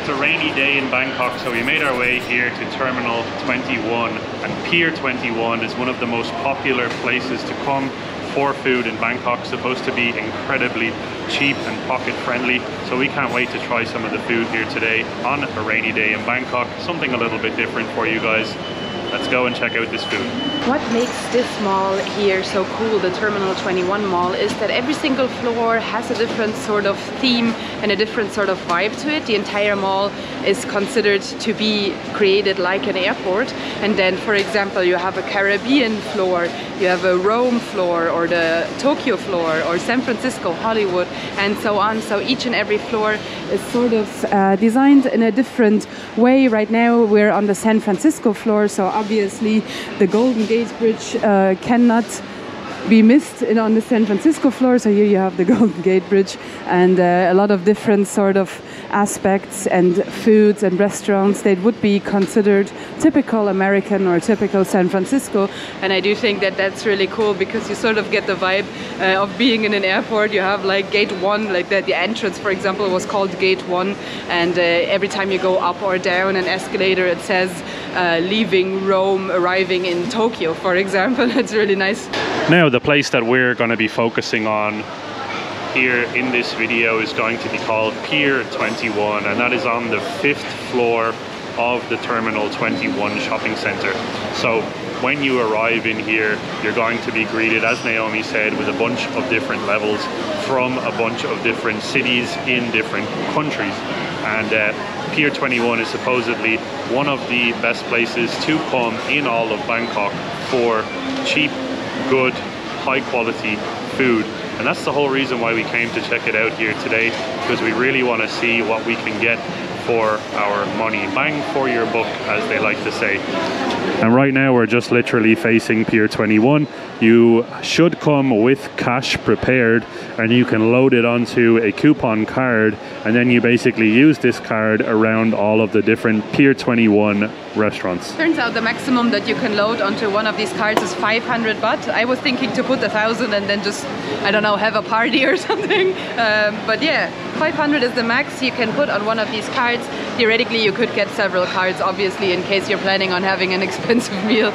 a rainy day in Bangkok, so we made our way here to Terminal 21, and Pier 21 is one of the most popular places to come for food in Bangkok. Supposed to be incredibly cheap and pocket friendly, so we can't wait to try some of the food here today on a rainy day in Bangkok. Something a little bit different for you guys. Let's go and check out this food. What makes this mall here so cool, the Terminal 21 mall, is that every single floor has a different sort of theme and a different sort of vibe to it. The entire mall is considered to be created like an airport. And then, for example, you have a Caribbean floor, you have a Rome floor, or the Tokyo floor, or San Francisco, Hollywood, and so on. So each and every floor is sort of designed in a different way. Right now we're on the San Francisco floor, so obviously the Golden Gate Bridge cannot be missed on the San Francisco floor. So here you have the Golden Gate Bridge and a lot of different sort of aspects and foods and restaurants that would be considered typical American or typical San Francisco. And I do think that that's really cool, because you sort of get the vibe of being in an airport. You have like Gate 1, like that. The entrance, for example, was called Gate 1, and every time you go up or down an escalator, it says leaving Rome, arriving in Tokyo, for example. It's really nice. Now, the place that we're going to be focusing on here in this video is going to be called Pier 21, and that is on the 5th floor of the Terminal 21 shopping center. So when you arrive in here, you're going to be greeted, as Naomi said, with a bunch of different levels from a bunch of different cities in different countries. And Pier 21 is supposedly one of the best places to come in all of Bangkok for cheap, good, high quality food. And that's the whole reason why we came to check it out here today, because we really want to see what we can get for our money. Bang for your buck, as they like to say. And right now we're just literally facing Pier 21. You should come with cash prepared, and you can load it onto a coupon card, and then you basically use this card around all of the different Pier 21 restaurants. Turns out the maximum that you can load onto one of these cards is 500 baht. I was thinking to put 1,000 and then just, I don't know, have a party or something. But yeah, 500 is the max you can put on one of these cards. Theoretically, you could get several cards, obviously, in case you're planning on having an expensive meal.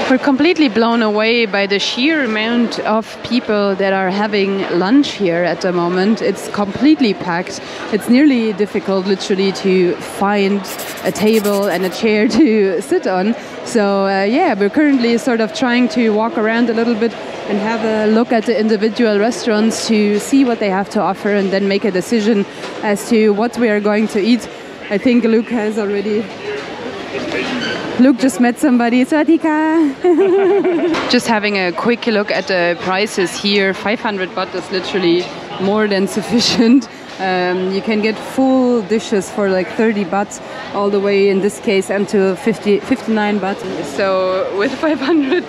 We're completely blown away by the sheer amount of people that are having lunch here at the moment. It's completely packed. It's nearly difficult, literally, to find a table and a chair to sit on. So yeah, we're currently sort of trying to walk around a little bit and have a look at the individual restaurants to see what they have to offer, and then make a decision as to what we are going to eat. I think Luke has already... Luke just met somebody. Sawadika. Just having a quick look at the prices here. 500 baht is literally more than sufficient. You can get full dishes for like 30 baht, all the way in this case until 59 baht. So with 500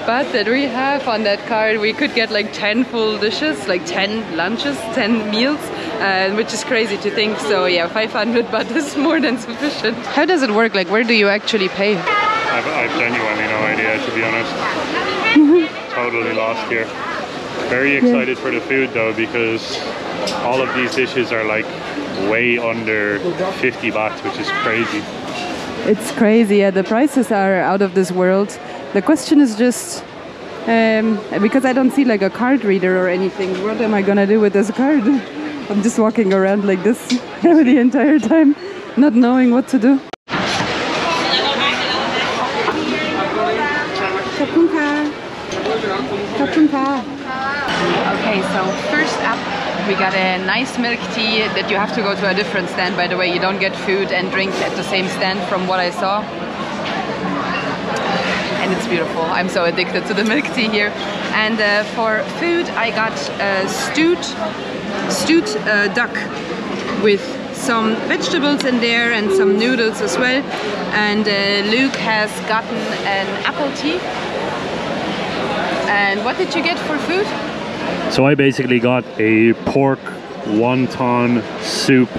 baht that we have on that card, we could get like 10 full dishes, like 10 lunches, 10 meals, which is crazy to think. So yeah, 500 baht is more than sufficient. How does it work? Like, where do you actually pay? I've genuinely no idea, to be honest. Totally lost here. Very excited for the food though, because all of these dishes are like way under 50 baht, which is crazy. It's crazy, yeah, the prices are out of this world. The question is just, because I don't see like a card reader or anything, what am I gonna do with this card? I'm just walking around like this the entire time, not knowing what to do. Okay, so first up we got a nice milk tea that you have to go to a different stand, by the way. You don't get food and drinks at the same stand from what I saw. And it's beautiful. I'm so addicted to the milk tea here. And for food I got stewed duck with some vegetables in there and some noodles as well. And Luke has gotten an apple tea. And what did you get for food? So I basically got a pork wonton soup,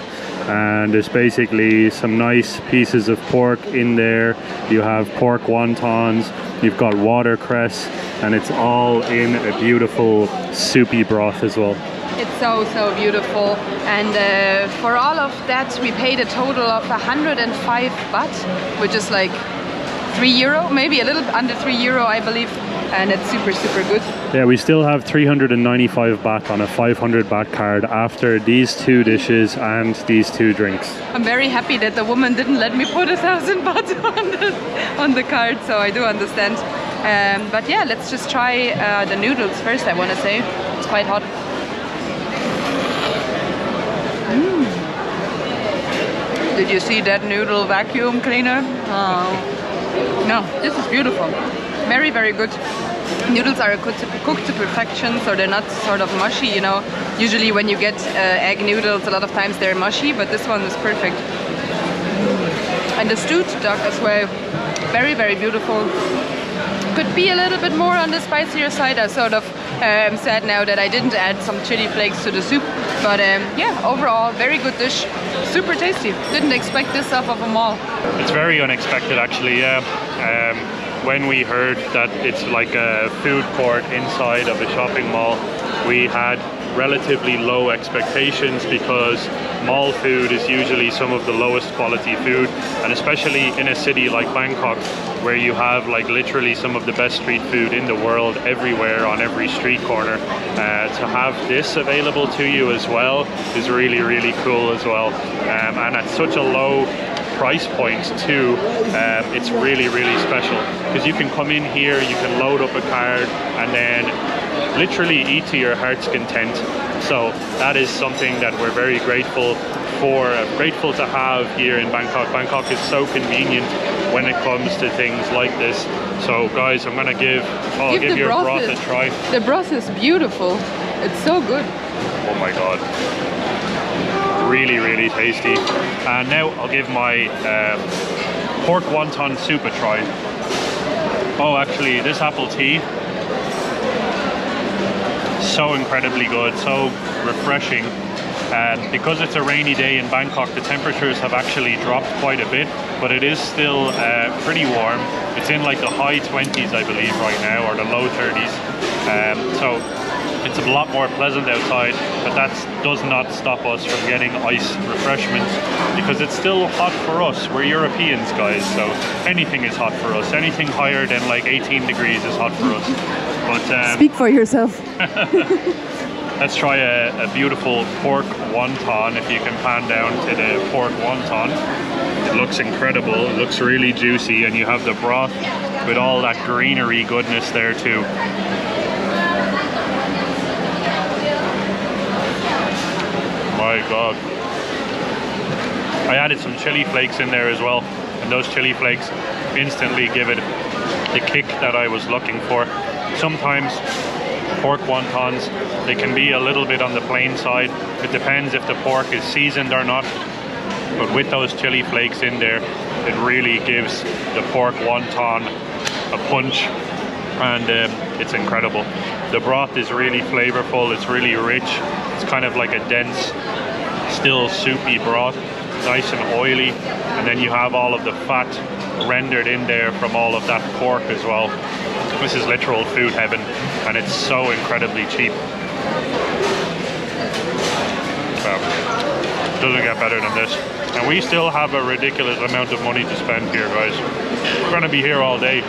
and there's basically some nice pieces of pork in there. You have pork wontons, you've got watercress, and it's all in a beautiful soupy broth as well. It's so, so beautiful. And for all of that, we paid a total of 105 baht, which is like €3, maybe a little under €3, I believe. And it's super, super good. Yeah, we still have 395 baht on a 500 baht card after these 2 dishes and these 2 drinks. I'm very happy that the woman didn't let me put 1,000 baht on the card, so I do understand. But yeah, let's just try the noodles first, I want to say. It's quite hot. Did you see that noodle vacuum cleaner? Oh. No, this is beautiful. Very, very good. Noodles are cooked to perfection, so they're not sort of mushy, you know. Usually when you get egg noodles, a lot of times they're mushy, but this one is perfect. And the stewed duck as well, very, very beautiful. Could be a little bit more on the spicier side. I sort of am sad now that I didn't add some chili flakes to the soup. But yeah, overall, very good dish. Super tasty. Didn't expect this off of a mall. It's very unexpected actually, yeah. When we heard that it's like a food court inside of a shopping mall, we had relatively low expectations because mall food is usually some of the lowest quality food, and especially in a city like Bangkok where you have like literally some of the best street food in the world everywhere on every street corner. To have this available to you as well is really, really cool as well, and at such a low price point too. It's really, really special because you can come in here, you can load up a card and then literally eat to your heart's content. So that is something that we're very grateful for, grateful to have here in Bangkok. Bangkok is so convenient when it comes to things like this. So guys, I'm gonna give your broth a try. The broth is beautiful. It's so good. Oh my god. Really, really tasty. And now I'll give my pork wonton soup a try. Oh, actually, this apple tea, so incredibly good, so refreshing. Because it's a rainy day in Bangkok, the temperatures have actually dropped quite a bit, but it is still pretty warm. It's in like the high 20s, I believe, right now, or the low 30s. So it's a lot more pleasant outside, but that does not stop us from getting iced refreshments because it's still hot for us. We're Europeans, guys, so anything is hot for us. Anything higher than like 18 degrees is hot for us. But speak for yourself. Let's try a beautiful pork wonton. If you can pan down to the pork wonton, it looks incredible. It looks really juicy, and you have the broth with all that greenery goodness there too. My god. I added some chili flakes in there as well, and those chili flakes instantly give it the kick that I was looking for. Sometimes pork wontons, they can be a little bit on the plain side. It depends if the pork is seasoned or not, but with those chili flakes in there, it really gives the pork wonton a punch, and it's incredible. The broth is really flavorful, it's really rich. It's kind of like a dense, still soupy broth, nice and oily, and then you have all of the fat rendered in there from all of that pork as well. This is literal food heaven, and it's so incredibly cheap. Doesn't get better than this. And we still have a ridiculous amount of money to spend here, guys. We're gonna be here all day.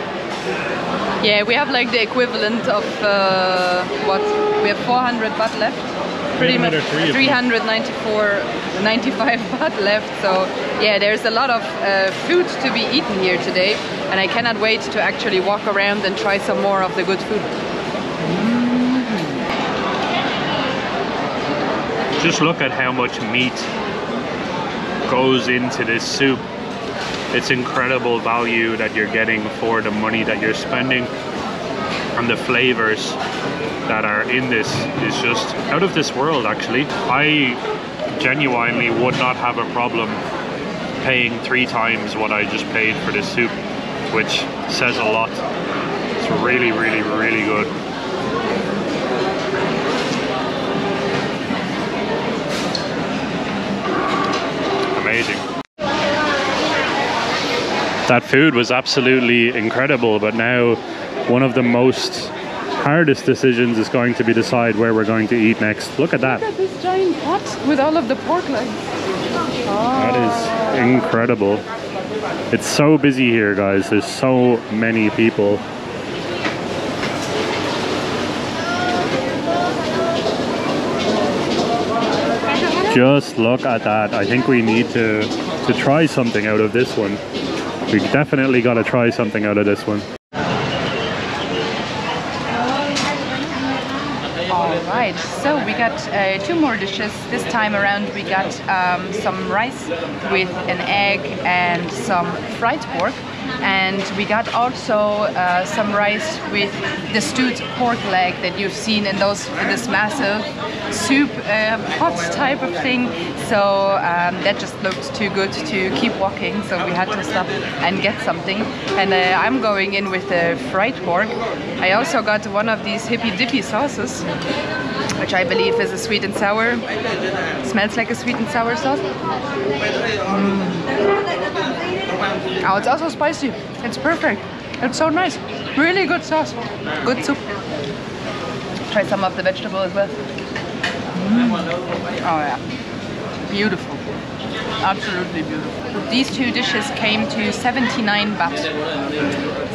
Yeah, we have like the equivalent of what? We have 400 baht left. Pretty much 395 baht left. So yeah, there's a lot of food to be eaten here today, and I cannot wait to actually walk around and try some more of the good food. Just look at how much meat goes into this soup. It's incredible value that you're getting for the money that you're spending, and the flavors that are in this is just out of this world. Actually, I genuinely would not have a problem paying 3 times what I just paid for this soup, which says a lot. It's really, really, really good. Amazing. That food was absolutely incredible, but now one of the most hardest decisions is going to be decide where we're going to eat next. Look at that. Look at this giant pot with all of the pork legs. That is incredible. It's so busy here, guys. There's so many people. Just look at that. I think we need to try something out of this one. We definitely got to try something out of this one. Alright, so we got 2 more dishes. This time around we got some rice with an egg and some fried pork. And we got also some rice with the stewed pork leg that you've seen in this massive soup pot type of thing. So that just looked too good to keep walking, so we had to stop and get something. And I'm going in with the fried pork. I also got one of these hippy dippy sauces, which I believe is a sweet and sour. Smells like a sweet and sour sauce. Oh, it's also spicy. It's perfect. It's so nice. Really good sauce. Good soup. Try some of the vegetable as well. Oh yeah. Beautiful. Absolutely beautiful. These 2 dishes came to 79 baht.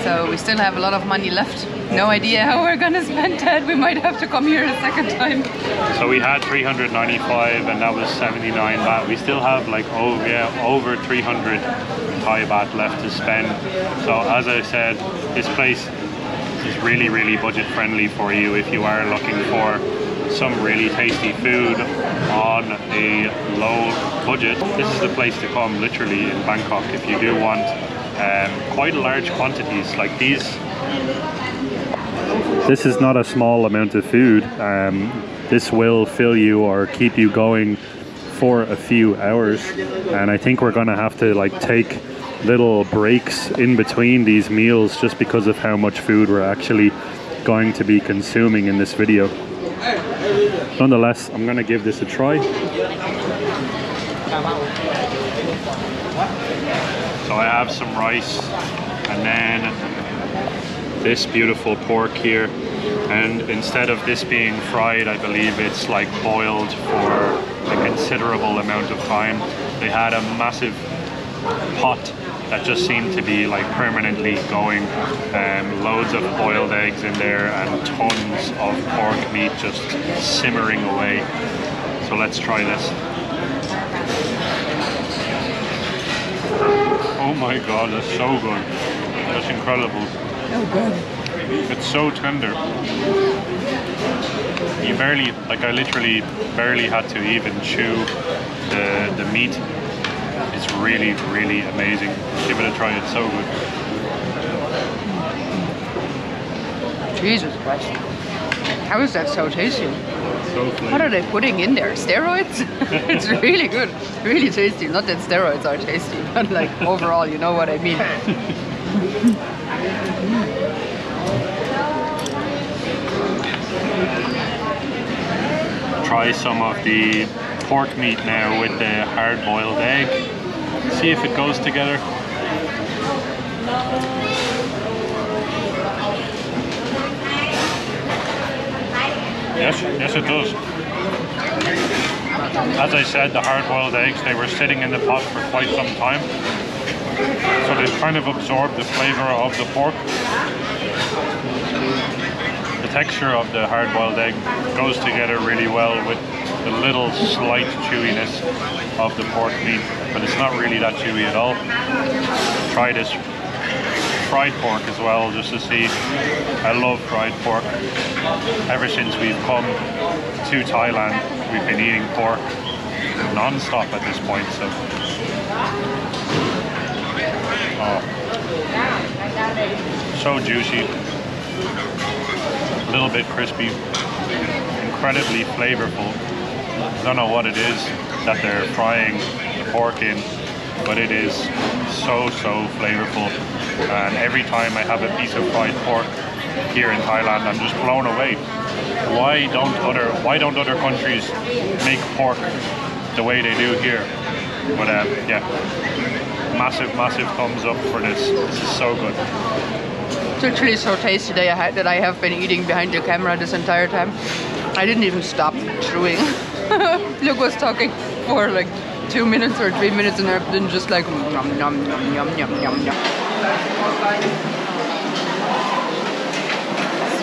So we still have a lot of money left. No idea how we're gonna spend that. We might have to come here a second time. So we had 395 and that was 79 baht. We still have like, oh yeah, over 300 Thai baht left to spend. So as I said, this place is really, really budget friendly for you if you are looking for some really tasty food on a low budget. This is the place to come, literally, in Bangkok, if you do want quite large quantities like these. This is not a small amount of food. This will fill you or keep you going for a few hours, and I think we're gonna have to like take little breaks in between these meals just because of how much food we're actually going to be consuming in this video. Nonetheless, I'm gonna give this a try. So I have some rice and then this beautiful pork here, and instead of this being fried, I believe it's like boiled for a considerable amount of time. They had a massive pot that just seemed to be like permanently going, loads of boiled eggs in there and tons of pork meat just simmering away. So let's try this. Oh my god, that's so good. That's incredible. Oh good. It's so tender. You barely, like I literally barely had to even chew the meat. It's really, really amazing. Give it a try, it's so good. Jesus Christ. How is that so tasty? So flavorful. What are they putting in there? Steroids? It's really good. Really tasty. Not that steroids are tasty, but like overall, you know what I mean. Try some of the pork meat now with the hard-boiled egg. See if it goes together. Yes it does. As I said, the hard-boiled eggs, they were sitting in the pot for quite some time. So they've kind of absorbed the flavor of the pork. The texture of the hard-boiled egg goes together really well with the little slight chewiness of the pork meat, but it's not really that chewy at all. Try this fried pork as well, just to see. I love fried pork. Ever since we've come to Thailand, we've been eating pork non-stop at this point, so. Oh. So juicy. A little bit crispy. Incredibly flavorful. I don't know what it is that they're frying the pork in, but it is so flavorful. And every time I have a piece of fried pork here in Thailand, I'm just blown away. Why don't other countries make pork the way they do here? But yeah, massive thumbs up for this. This is so good. It's actually so tasty that I have been eating behind the camera this entire time. I didn't even stop chewing. Luke was talking for like 2 minutes or 3 minutes and I've been just like yum yum yum yum yum yum yum.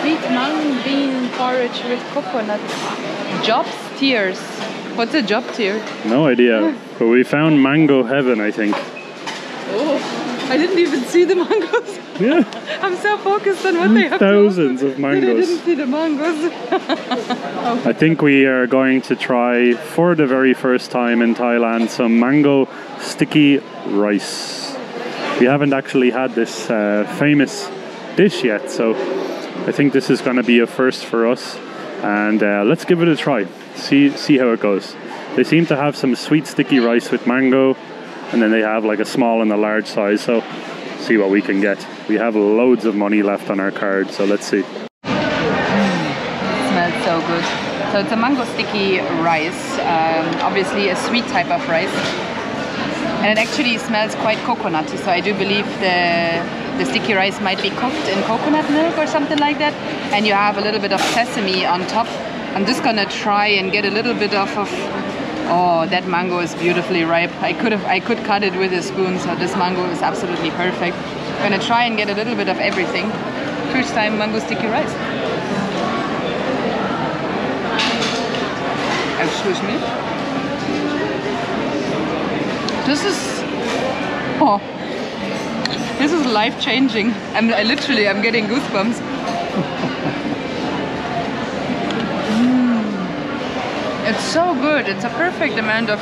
Sweet mung bean porridge with coconut. Job's tears. What's a job tier? No idea. But we found mango heaven, I think. Oh, I didn't even see the mangoes. Yeah. I'm so focused on what they have. Thousands of mangoes. I didn't see the mangoes. I think we are going to try, for the very first time in Thailand, some mango sticky rice. We haven't actually had this famous dish yet, so I think this is going to be a first for us. And let's give it a try. See how it goes. They seem to have some sweet sticky rice with mango, and then they have like a small and a large size, so see what we can get. We have loads of money left on our card, so let's see. It smells so good. So it's a mango sticky rice, obviously a sweet type of rice, and it actually smells quite coconutty, so I do believe the sticky rice might be cooked in coconut milk or something like that, and you have a little bit of sesame on top. I'm just gonna try and get a little bit of oh, that mango is beautifully ripe. I could cut it with a spoon, so this mango is absolutely perfect. I'm gonna try and get a little bit of everything. First time mango sticky rice. Excuse me. This is life-changing. I'm getting goosebumps. It's so good. It's a perfect amount of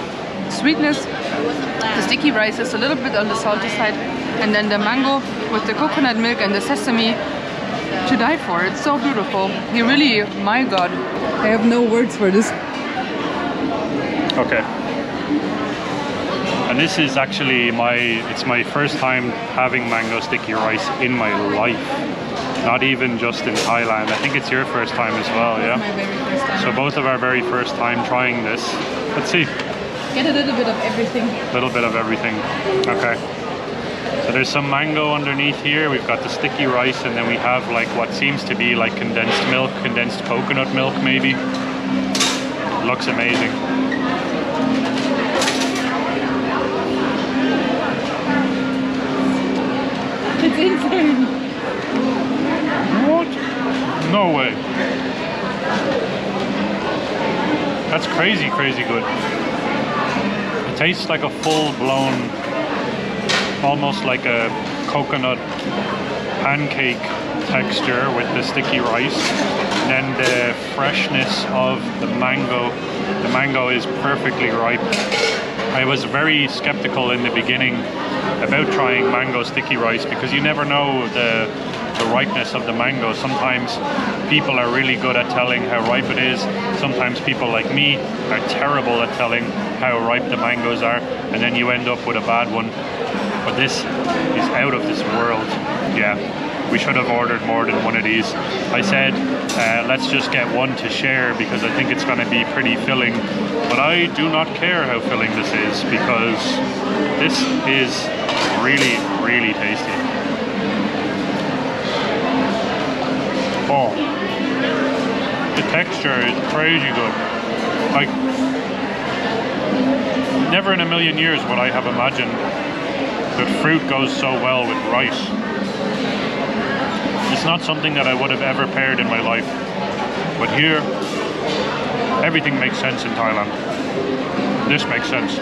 sweetness. The sticky rice is a little bit on the salty side, and then the mango with the coconut milk and the sesame, to die for. It's so beautiful. You really, my God, I have no words for this. Okay. And this is actually it's my first time having mango sticky rice in my life. Not even just in Thailand. I think it's your first time as well, yeah? My very first time. So both of our very first time trying this. Let's see. Get a little bit of everything. A little bit of everything. Okay. So there's some mango underneath here. We've got the sticky rice, and then we have like what seems to be like condensed milk, condensed coconut milk maybe. Looks amazing. It's insane. What? No way. That's crazy, crazy good. It tastes like a full-blown, almost like a coconut pancake texture with the sticky rice. And then the freshness of the mango. The mango is perfectly ripe. I was very skeptical in the beginning about trying mango sticky rice because you never know the ripeness of the mango. Sometimes people are really good at telling how ripe it is. Sometimes people like me are terrible at telling how ripe the mangoes are, and then you end up with a bad one. But this is out of this world. Yeah, we should have ordered more than one of these. I said let's just get one to share because I think it's going to be pretty filling, but I do not care how filling this is because this is really, really tasty. Oh, the texture is crazy good. Like, never in a million years would I have imagined that fruit goes so well with rice. It's not something that I would have ever paired in my life. But here, everything makes sense in Thailand. This makes sense.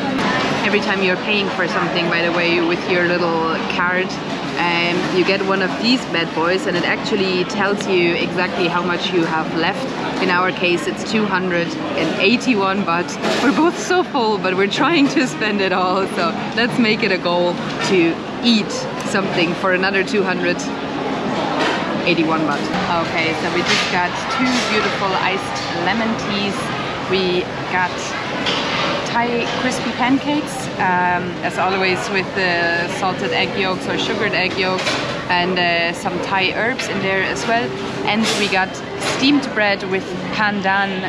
Every time you're paying for something, by the way, with your little card, you get one of these bad boys, and it actually tells you exactly how much you have left. In our case, it's 281 baht. We're both so full, but we're trying to spend it all. So let's make it a goal to eat something for another 281 baht. Okay, so we just got 2 beautiful iced lemon teas. We got Thai crispy pancakes, as always with the salted egg yolks or sugared egg yolks, and some Thai herbs in there as well. And we got steamed bread with pandan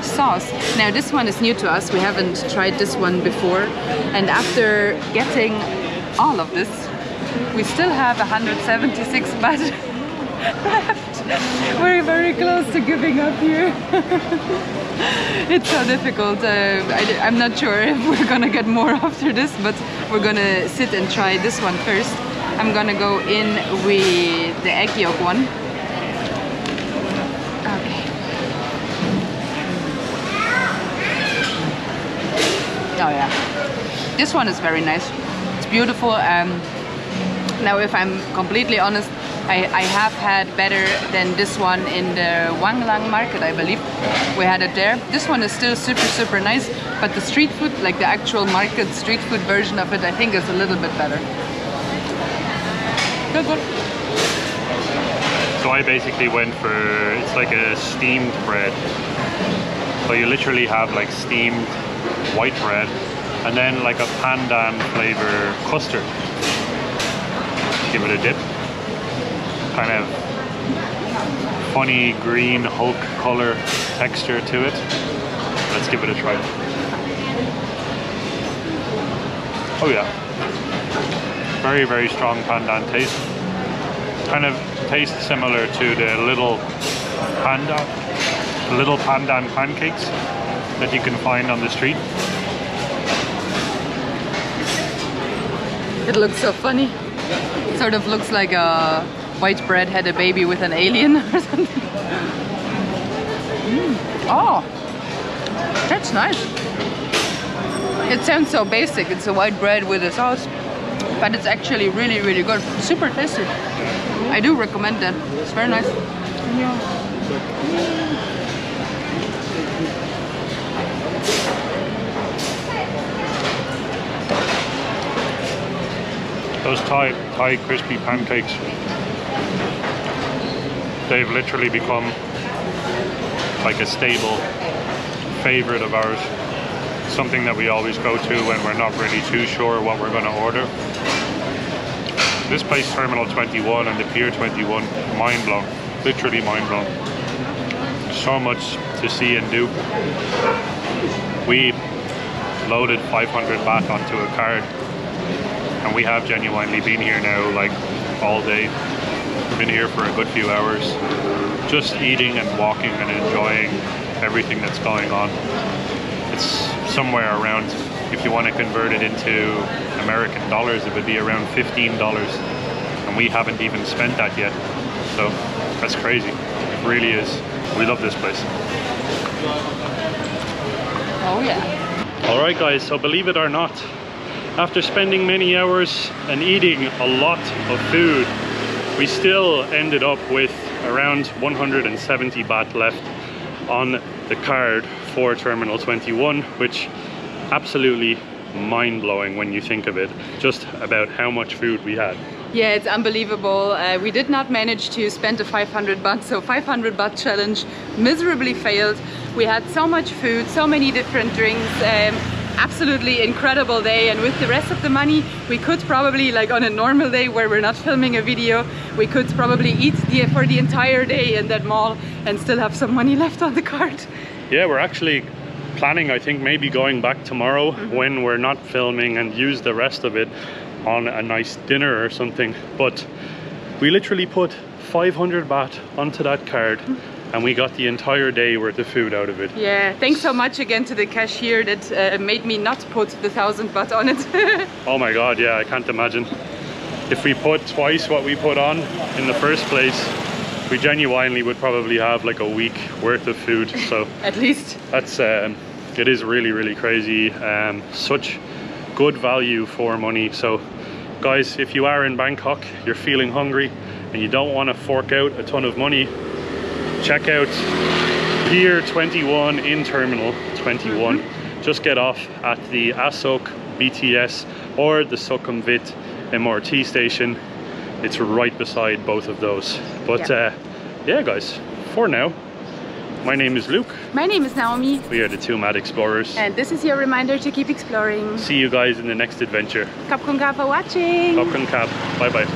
sauce. Now this one is new to us, we haven't tried this one before, and after getting all of this, We still have 176 baht left. We're very close to giving up here. It's so difficult. I'm not sure if we're gonna get more after this, but we're gonna sit and try this one first. I'm gonna go in with the egg yolk one. Okay. Oh yeah. This one is very nice. It's beautiful. Now, if I'm completely honest, I have had better than this one in the Wanglang market, I believe. We had it there. This one is still super nice, but the street food, like the actual market street food version of it, I think is a little bit better. Good. So I basically went for, it's like a steamed bread. So you literally have like steamed white bread and then like a pandan flavor custard. Give it a dip. Kind of funny green Hulk color texture to it. Let's give it a try. Oh yeah. Very strong pandan taste. Kind of tastes similar to the little pandan pancakes that you can find on the street. It looks so funny. It sort of looks like a white bread had a baby with an alien or something. Oh, that's nice. It sounds so basic. It's a white bread with a sauce, but it's actually really good. Super tasty. I do recommend that. It's very nice. Those Thai crispy pancakes, they've literally become like a stable favorite of ours. Something that we always go to when we're not really too sure what we're going to order. This place, Terminal 21 and the Pier 21, mind blown. Literally mind blown. So much to see and do. We loaded 500 baht onto a card. And we have genuinely been here now like all day. We've been here for a good few hours, just eating and walking and enjoying everything that's going on. It's somewhere around, if you want to convert it into American dollars, it would be around $15. And we haven't even spent that yet. So that's crazy. It really is. We love this place. Oh yeah. All right guys, so believe it or not, after spending many hours and eating a lot of food, we still ended up with around 170 baht left on the card for Terminal 21, which absolutely mind-blowing when you think of it, just about how much food we had. Yeah, it's unbelievable. We did not manage to spend the 500 baht, so 500 baht challenge miserably failed. We had so much food, so many different drinks. Absolutely incredible day, and with the rest of the money we could probably, like on a normal day where we're not filming a video, we could probably eat for the entire day in that mall and still have some money left on the card. Yeah, we're actually planning, I think, maybe going back tomorrow when we're not filming and use the rest of it on a nice dinner or something. But we literally put 500 baht onto that card and we got the entire day worth of food out of it. Yeah, thanks so much again to the cashier that made me not put the 1000 baht on it. Oh my god, yeah, I can't imagine. If we put twice what we put on in the first place, we genuinely would probably have like a week worth of food. So at least. That's it is really crazy. Such good value for money. So guys, if you are in Bangkok, you're feeling hungry and you don't want to fork out a ton of money, check out Pier 21 in Terminal 21. Just get off at the Asok BTS or the Sukhumvit MRT station. It's right beside both of those. But yeah guys, for now, my name is Luke. My name is Naomi. We are the two Mad Explorers. And this is your reminder to keep exploring. See you guys in the next adventure. Khop khun kap for watching. Khop khun kap. Bye bye.